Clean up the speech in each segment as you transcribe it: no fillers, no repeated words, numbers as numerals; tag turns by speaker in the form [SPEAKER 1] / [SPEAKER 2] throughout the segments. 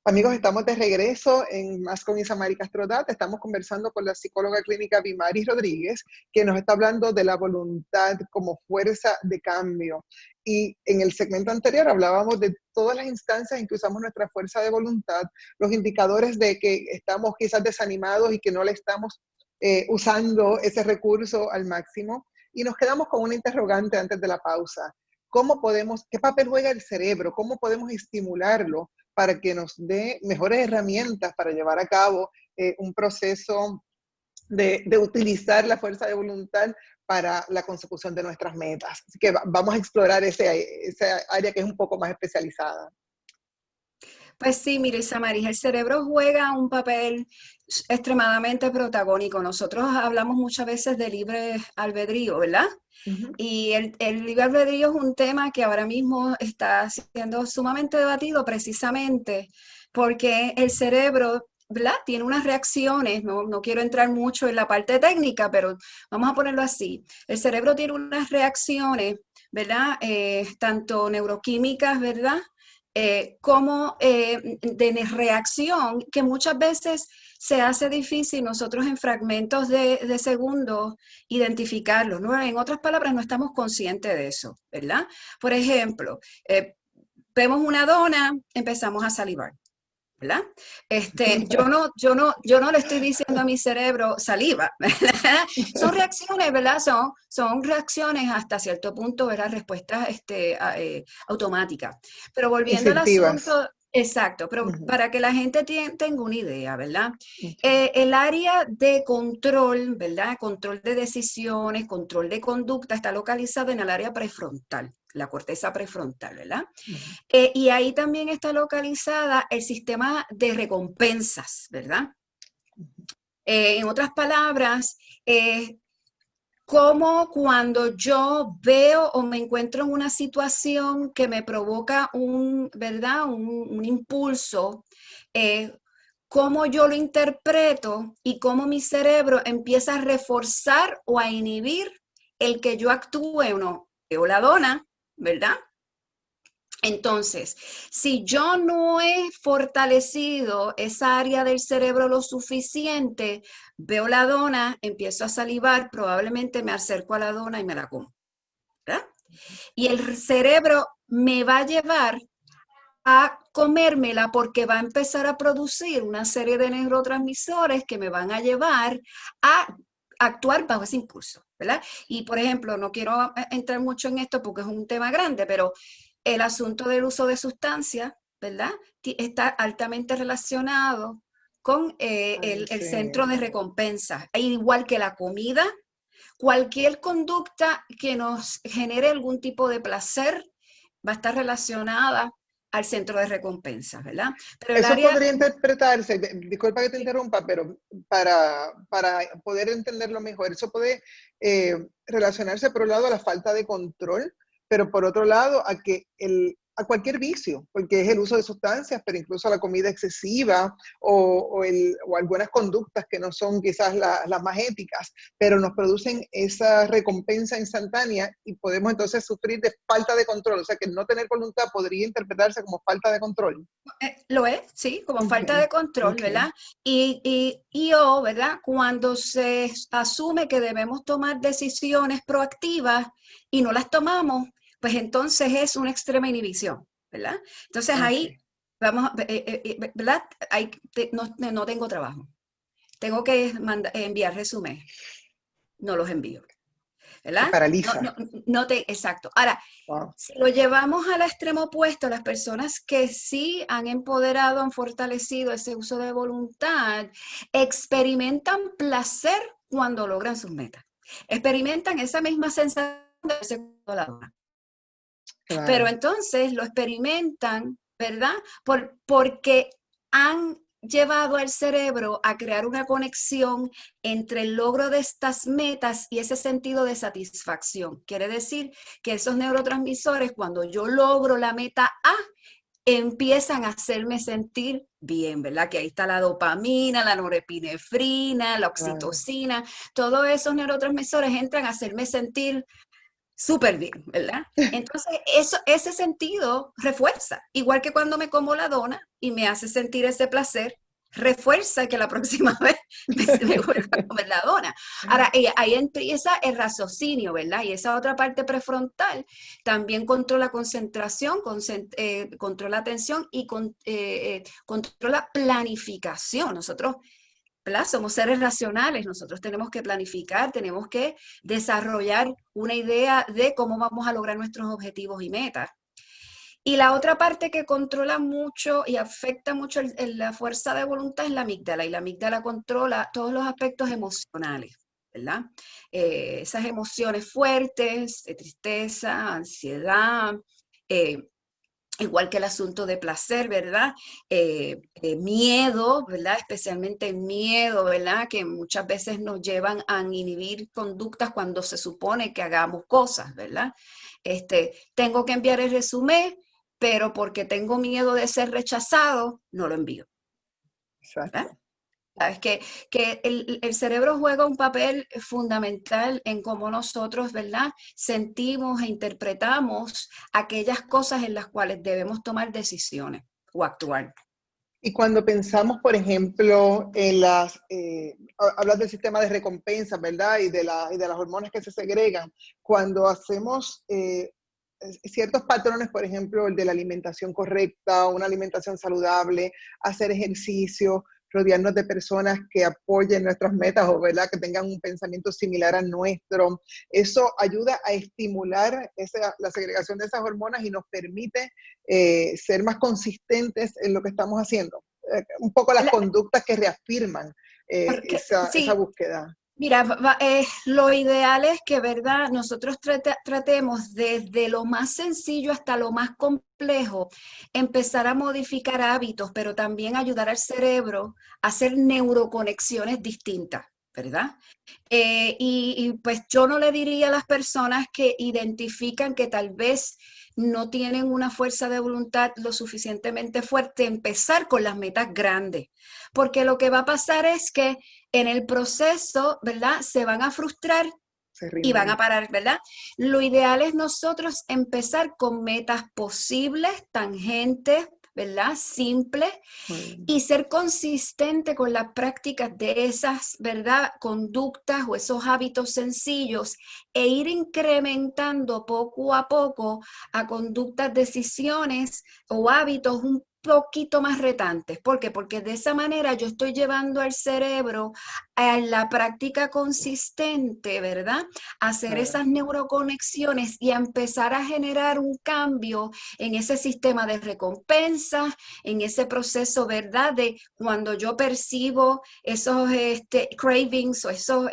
[SPEAKER 1] Amigos, estamos de regreso en Más con Isamari Castrodat. Estamos conversando con la psicóloga clínica Bimari Rodríguez, que nos está hablando de la voluntad como fuerza de cambio. Y en el segmento anterior hablábamos de todas las instancias en que usamos nuestra fuerza de voluntad, los indicadores de que estamos quizás desanimados y que no le estamos usando ese recurso al máximo. Y nos quedamos con una interrogante antes de la pausa. ¿Qué papel juega el cerebro? ¿Cómo podemos estimularlo para que nos dé mejores herramientas para llevar a cabo un proceso de utilizar la fuerza de voluntad para la consecución de nuestras metas? Así que vamos a explorar esa área que es un poco más especializada.
[SPEAKER 2] Pues sí, mire, Samaris, el cerebro juega un papel extremadamente protagónico. Nosotros hablamos muchas veces de libre albedrío, ¿verdad? Y el libre albedrío es un tema que ahora mismo está siendo sumamente debatido precisamente porque el cerebro, ¿verdad? Tiene unas reacciones, no quiero entrar mucho en la parte técnica, pero vamos a ponerlo así. El cerebro tiene unas reacciones, ¿verdad? Tanto neuroquímicas, ¿verdad? Como de reacción que muchas veces se hace difícil nosotros en fragmentos de segundos identificarlo, ¿no? En otras palabras, no estamos conscientes de eso, ¿verdad? Por ejemplo, vemos una dona, empezamos a salivar, ¿verdad? Yo no le estoy diciendo a mi cerebro saliva, ¿verdad? Son reacciones, ¿verdad? Son reacciones hasta cierto punto, ¿verdad? Respuestas automáticas. Pero volviendo al
[SPEAKER 1] Instintivas.
[SPEAKER 2] asunto, exacto, pero para que la gente tenga una idea, ¿verdad? El área de control, ¿verdad? Control de decisiones, control de conducta está localizada en el área prefrontal, la corteza prefrontal, ¿verdad? Y ahí también está localizada el sistema de recompensas, ¿verdad? En otras palabras, como cuando yo veo o me encuentro en una situación que me provoca ¿verdad? Un impulso, cómo yo lo interpreto y cómo mi cerebro empieza a reforzar o a inhibir el que yo actúe o no. Veo la dona, ¿verdad? Entonces, si yo no he fortalecido esa área del cerebro lo suficiente, veo la dona, empiezo a salivar, probablemente me acerco a la dona y me la como, ¿verdad? Y el cerebro me va a llevar a comérmela porque va a empezar a producir una serie de neurotransmisores que me van a llevar a actuar bajo ese impulso, ¿verdad? Y por ejemplo, no quiero entrar mucho en esto porque es un tema grande, pero el asunto del uso de sustancias, ¿verdad? Está altamente relacionado con el centro de recompensa, igual que la comida, cualquier conducta que nos genere algún tipo de placer va a estar relacionada al centro de recompensas, ¿verdad? Pero el
[SPEAKER 1] Eso
[SPEAKER 2] área...
[SPEAKER 1] podría interpretarse, disculpa que te interrumpa, pero para poder entenderlo mejor, eso puede relacionarse por un lado a la falta de control, pero por otro lado a cualquier vicio, porque es el uso de sustancias, pero incluso a la comida excesiva o algunas conductas que no son quizás las más éticas, pero nos producen esa recompensa instantánea y podemos entonces sufrir de falta de control, o sea que no tener voluntad podría interpretarse como falta de control.
[SPEAKER 2] Lo es, sí, como falta
[SPEAKER 1] Okay,
[SPEAKER 2] de control,
[SPEAKER 1] okay.
[SPEAKER 2] ¿verdad? Y ¿verdad? Cuando se asume que debemos tomar decisiones proactivas y no las tomamos, pues entonces es una extrema inhibición, ¿verdad? Entonces ahí,
[SPEAKER 1] Okay.
[SPEAKER 2] vamos, ¿verdad? No tengo trabajo. Tengo que enviar resumen, no los envío,
[SPEAKER 1] Te
[SPEAKER 2] ¿verdad?
[SPEAKER 1] paraliza.
[SPEAKER 2] Exacto. Ahora,
[SPEAKER 1] Wow.
[SPEAKER 2] si lo llevamos al extremo opuesto, las personas que sí han empoderado, han fortalecido ese uso de voluntad, experimentan placer cuando logran sus metas. Experimentan esa misma sensación de haberse comido la dona. Pero
[SPEAKER 1] Claro.
[SPEAKER 2] entonces lo experimentan, ¿verdad? Porque han llevado al cerebro a crear una conexión entre el logro de estas metas y ese sentido de satisfacción. Quiere decir que esos neurotransmisores, cuando yo logro la meta A, empiezan a hacerme sentir bien, ¿verdad? Que ahí está la dopamina, la norepinefrina, la
[SPEAKER 1] Claro.
[SPEAKER 2] oxitocina, todos esos neurotransmisores entran a hacerme sentir súper bien, ¿verdad? Entonces, ese sentido refuerza, igual que cuando me como la dona y me hace sentir ese placer, refuerza que la próxima vez me vuelva a comer la dona. Ahora, ahí empieza el raciocinio, ¿verdad? Y esa otra parte prefrontal también controla concentración, controla atención y controla planificación. Nosotros, ¿verdad? Somos seres racionales, nosotros tenemos que planificar, tenemos que desarrollar una idea de cómo vamos a lograr nuestros objetivos y metas. Y la otra parte que controla mucho y afecta mucho la fuerza de voluntad es la amígdala, y la amígdala controla todos los aspectos emocionales, ¿verdad? Esas emociones fuertes, de tristeza, ansiedad, eh, igual que el asunto de placer, ¿verdad? Miedo, ¿verdad? Especialmente miedo, ¿verdad? Que muchas veces nos llevan a inhibir conductas cuando se supone que hagamos cosas, ¿verdad? Tengo que enviar el resumen, pero porque tengo miedo de ser rechazado, no lo envío, ¿verdad?
[SPEAKER 1] Exacto.
[SPEAKER 2] Sabes que el cerebro juega un papel fundamental en cómo nosotros, ¿verdad? Sentimos e interpretamos aquellas cosas en las cuales debemos tomar decisiones o actuar.
[SPEAKER 1] Y cuando pensamos, por ejemplo, en hablas del sistema de recompensa, ¿verdad? Y de las hormonas que se segregan, cuando hacemos ciertos patrones, por ejemplo, el de la alimentación correcta, una alimentación saludable, hacer ejercicio, rodearnos de personas que apoyen nuestras metas o, ¿verdad?, que tengan un pensamiento similar al nuestro. Eso ayuda a estimular la segregación de esas hormonas y nos permite ser más consistentes en lo que estamos haciendo. Un poco las conductas que reafirman esa
[SPEAKER 2] Sí,
[SPEAKER 1] búsqueda.
[SPEAKER 2] mira, lo ideal es que, ¿verdad? Nosotros tratemos desde lo más sencillo hasta lo más complejo, empezar a modificar hábitos, pero también ayudar al cerebro a hacer neuroconexiones distintas, ¿verdad? Pues yo no le diría a las personas que identifican que tal vez no tienen una fuerza de voluntad lo suficientemente fuerte, empezar con las metas grandes, porque lo que va a pasar es que en el proceso, ¿verdad? Se van a frustrar
[SPEAKER 1] Se
[SPEAKER 2] y van a
[SPEAKER 1] rinden.
[SPEAKER 2] parar, ¿verdad? Lo ideal es nosotros empezar con metas posibles, tangentes, ¿verdad? Simples, y ser consistente con las prácticas de esas, ¿verdad? Conductas o esos hábitos sencillos e ir incrementando poco a poco a conductas, decisiones o hábitos un poquito más retantes. ¿Por qué? Porque de esa manera yo estoy llevando al cerebro a la práctica consistente, ¿verdad? A hacer
[SPEAKER 1] Claro.
[SPEAKER 2] esas neuroconexiones y a empezar a generar un cambio en ese sistema de recompensa, en ese proceso, ¿verdad? De cuando yo percibo esos cravings o esos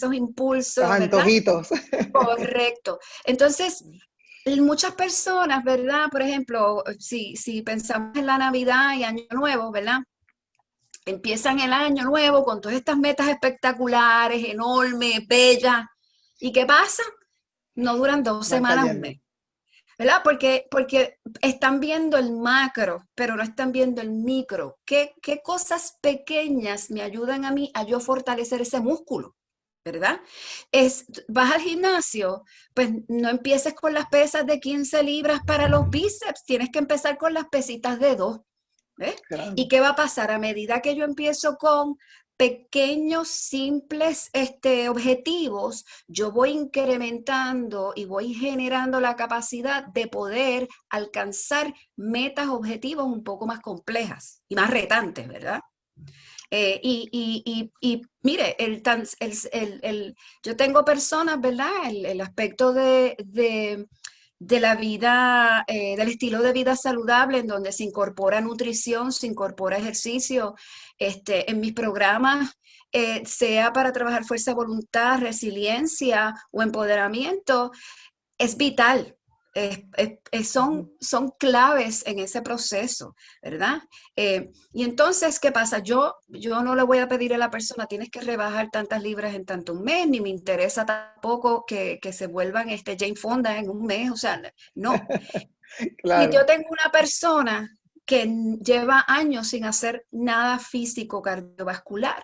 [SPEAKER 1] Los
[SPEAKER 2] impulsos, ¿verdad?
[SPEAKER 1] antojitos.
[SPEAKER 2] Correcto. Entonces, muchas personas, ¿verdad? Por ejemplo, si pensamos en la Navidad y Año Nuevo, ¿verdad? Empiezan el año nuevo con todas estas metas espectaculares, enormes, bellas. ¿Y qué pasa? No duran dos
[SPEAKER 1] Van
[SPEAKER 2] semanas, un mes.
[SPEAKER 1] cayendo.
[SPEAKER 2] ¿Verdad? Porque están viendo el macro, pero no están viendo el micro. ¿Qué cosas pequeñas me ayudan a mí a yo fortalecer ese músculo? ¿Verdad? Vas al gimnasio, pues no empieces con las pesas de 15 libras para los bíceps, tienes que empezar con las pesitas de 2. ¿Ves? ¿Y
[SPEAKER 1] Claro.
[SPEAKER 2] qué va a pasar? A medida que yo empiezo con pequeños, simples objetivos, yo voy incrementando y voy generando la capacidad de poder alcanzar metas, objetivos un poco más complejas y más retantes, ¿verdad? Mire, yo tengo personas, ¿verdad? El aspecto de la vida, del estilo de vida saludable, en donde se incorpora nutrición, se incorpora ejercicio, en mis programas, sea para trabajar fuerza de voluntad, resiliencia o empoderamiento, es vital. Son claves en ese proceso, ¿verdad? Y entonces, ¿qué pasa? Yo no le voy a pedir a la persona, tienes que rebajar tantas libras en tanto un mes, ni me interesa tampoco que se vuelvan Jane Fonda en un mes, o sea, no. Si
[SPEAKER 1] Claro.
[SPEAKER 2] yo tengo una persona que lleva años sin hacer nada físico cardiovascular,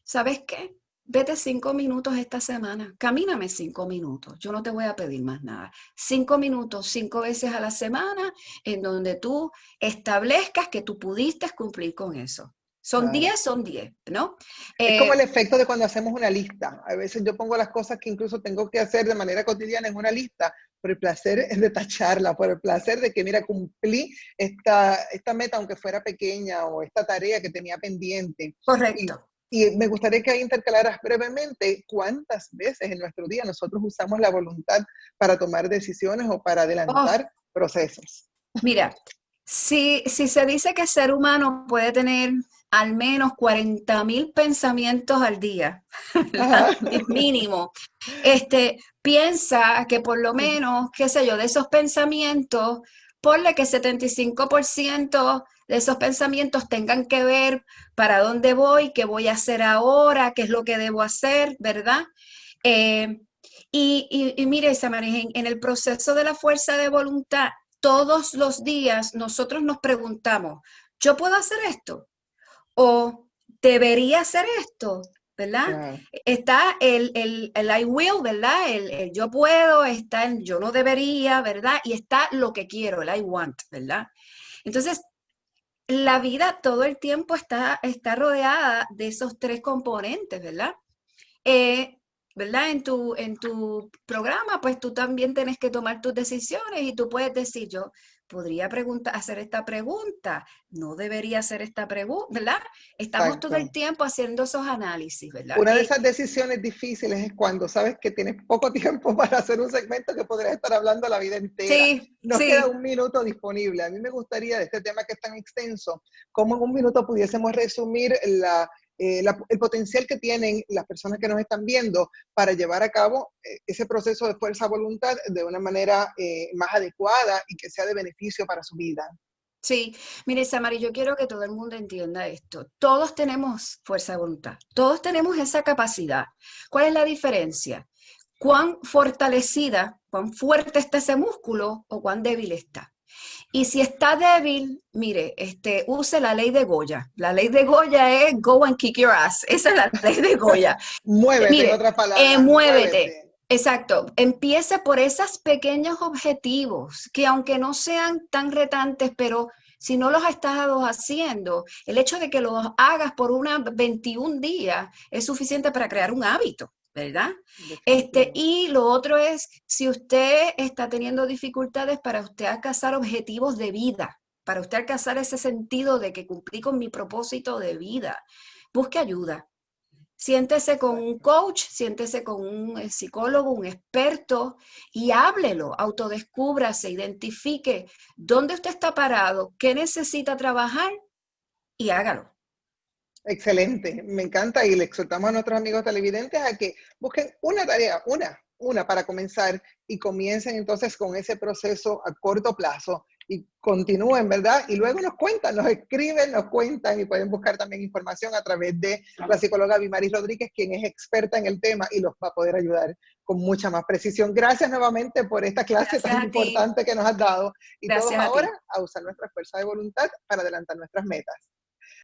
[SPEAKER 2] ¿sabes qué? vete 5 minutos esta semana, camíname 5 minutos, yo no te voy a pedir más nada. 5 minutos, 5 veces a la semana, en donde tú establezcas que tú pudiste cumplir con eso. Son
[SPEAKER 1] Claro.
[SPEAKER 2] 10, son 10, ¿no?
[SPEAKER 1] Es como el efecto de cuando hacemos una lista. A veces yo pongo las cosas que incluso tengo que hacer de manera cotidiana en una lista, por el placer de tacharla, por el placer de que, mira, cumplí esta meta, aunque fuera pequeña, o esta tarea que tenía pendiente.
[SPEAKER 2] Correcto.
[SPEAKER 1] Y me gustaría que intercalaras brevemente cuántas veces en nuestro día nosotros usamos la voluntad para tomar decisiones o para adelantar procesos.
[SPEAKER 2] Mira, si se dice que el ser humano puede tener al menos 40,000 pensamientos al día, es mínimo, piensa que por lo menos, qué sé yo, de esos pensamientos, ponle que 75% de esos pensamientos tengan que ver para dónde voy, qué voy a hacer ahora, qué es lo que debo hacer, ¿verdad? Y mire, Samaris, en el proceso de la fuerza de voluntad, todos los días nosotros nos preguntamos, ¿yo puedo hacer esto? ¿O debería hacer esto? ¿Verdad?
[SPEAKER 1] Claro.
[SPEAKER 2] Está el I will, ¿verdad? El yo puedo, está el yo no debería, ¿verdad? Y está lo que quiero, el I want, ¿verdad? Entonces, la vida todo el tiempo está rodeada de esos 3 componentes, ¿verdad? ¿Verdad? En tu programa, pues tú también tienes que tomar tus decisiones y tú puedes decir, yo podría hacer esta pregunta, no debería hacer esta pregunta, ¿verdad? Estamos todo el
[SPEAKER 1] Exacto.
[SPEAKER 2] tiempo haciendo esos análisis, ¿verdad?
[SPEAKER 1] Una de esas decisiones difíciles es cuando sabes que tienes poco tiempo para hacer un segmento que podrías estar hablando la vida entera.
[SPEAKER 2] Sí,
[SPEAKER 1] Nos queda
[SPEAKER 2] sí.
[SPEAKER 1] 1 minuto disponible. A mí me gustaría, de este tema que es tan extenso, cómo en 1 minuto pudiésemos resumir el potencial que tienen las personas que nos están viendo para llevar a cabo ese proceso de fuerza voluntad de una manera más adecuada y que sea de beneficio para su vida.
[SPEAKER 2] Sí, mire, Samari, yo quiero que todo el mundo entienda esto. Todos tenemos fuerza de voluntad, todos tenemos esa capacidad. ¿Cuál es la diferencia? ¿Cuán fortalecida, cuán fuerte está ese músculo o cuán débil está? Y si está débil, mire, use la ley de Goya. La ley de Goya es go and kick your ass. Esa es la ley de Goya.
[SPEAKER 1] Muévete, en
[SPEAKER 2] Mire,
[SPEAKER 1] otras palabras,
[SPEAKER 2] muévete.
[SPEAKER 1] muévete.
[SPEAKER 2] Exacto. Empiece por esos pequeños objetivos que aunque no sean tan retantes, pero si no los has estado haciendo, el hecho de que los hagas por 21 días es suficiente para crear un hábito, ¿verdad?
[SPEAKER 1] Definitivo.
[SPEAKER 2] Y lo otro es, si usted está teniendo dificultades para usted alcanzar objetivos de vida, para usted alcanzar ese sentido de que cumplí con mi propósito de vida, busque ayuda. Siéntese con un coach, siéntese con un psicólogo, un experto y háblelo, autodescúbrase, identifique dónde usted está parado, qué necesita trabajar y hágalo.
[SPEAKER 1] Excelente, me encanta y le exhortamos a nuestros amigos televidentes a que busquen una tarea, una para comenzar y comiencen entonces con ese proceso a corto plazo y continúen, ¿verdad? Y luego nos cuentan, nos escriben, nos cuentan y pueden buscar también información a través de la psicóloga Vimaris Rodríguez, quien es experta en el tema y los va a poder ayudar con mucha más precisión. Gracias nuevamente por esta clase
[SPEAKER 2] Gracias
[SPEAKER 1] tan
[SPEAKER 2] a ti.
[SPEAKER 1] importante que nos has dado y todos
[SPEAKER 2] Gracias a
[SPEAKER 1] ahora
[SPEAKER 2] ti.
[SPEAKER 1] a usar nuestra fuerza de voluntad para adelantar nuestras metas.